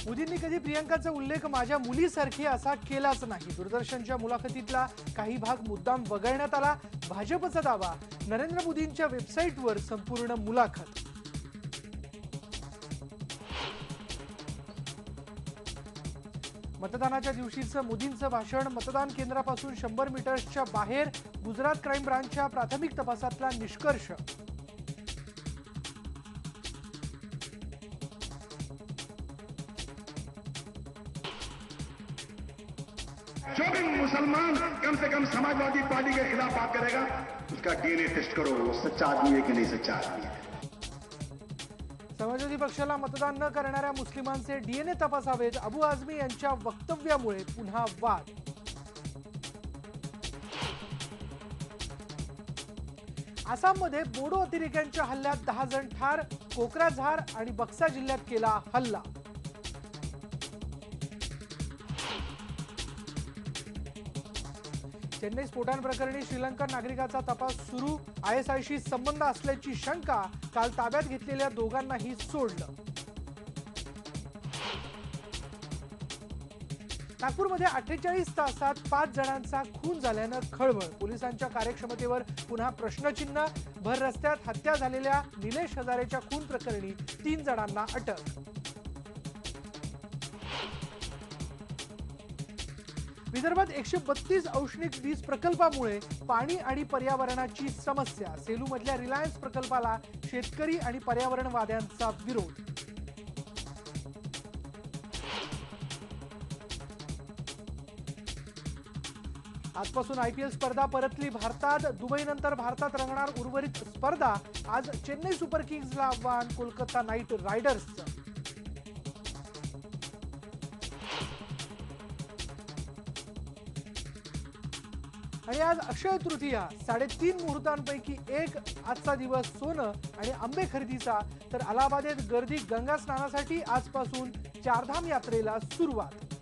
मोदींनी कधी प्रियंकाचा उल्लेख माझ्या मुलीसारखी असा केलाच नाही। दूरदर्शनच्या मुलाखतीतला काही भाग मुद्दाम वगळण्यात आला। भाजपचा दावा, नरेंद्र मोदींच्या वेबसाईटवर संपूर्ण मुलाखत। मतदानाच्या दिवशीचं मोदींचं भाषण, मतदान केंद्रापासून 100 मीटर्सच्या बाहेर, गुजरात क्राईम ब्रांचच्या प्राथमिक तपासातला निष्कर्ष। जो भी मुसलमान कम से कम समाजवादी पार्टी के खिलाफ बात करेगा, उसका डीएनए टेस्ट करो, वो सच्चा आदमी है कि नहीं सच्चा आदमी है। समाजवादी पक्षाला मतदान न करणाऱ्या मुस्लिमांचे डीएनए तपासावेत। अबू आझमी यांच्या वक्तव्यामुळे पुन्हा वाद। आसाममध्ये बोडो अतिरेक्यांच्या हल्ल्यात 10 जण ठार, कोकराझार आणि बक्सा जिल्ह्यात केला हल्ला। चेन्नई स्फोटांप्रकरणी श्रीलंकन नागरिकाचा तपास सुरू, आयएसआयशी संबंध असल्याची शंका, काल ताब्यात घेतलेल्या दोघांनाही सोडलं। नागपूरमध्ये 48 तासात 5 जणांचा खून झाल्यानं खळबळ, पोलिसांच्या कार्यक्षमतेवर पुन्हा प्रश्नचिन्ह। भर रस्त्यात हत्या झालेल्या निलेश हजारेच्या खून प्रकरणी 3 जणांना अटक। विदर्भात 132 औष्णिक वीज प्रकल्पामुळे पाणी आणि पर्यावरणाची समस्या, सेलूमधल्या रिलायन्स प्रकल्पाला शेतकरी आणि पर्यावरणवाद्यांचा विरोध। आजपासून आयपीएल स्पर्धा परतली भारतात, दुबईनंतर भारतात रंगणार उर्वरित स्पर्धा। आज चेन्नई सुपर किंग्सला आव्हान कोलकाता नाईट रायडर्सचं। आणि आज अक्षय तृतीया, 3.5 मुहूर्तांपैकी एक आजचा दिवस सोनं आणि आंबे खरेदीचा, तर अलाहाबादेत गर्दी गंगा स्नानासाठी आजपासून चारधाम यात्रेला सुरुवात।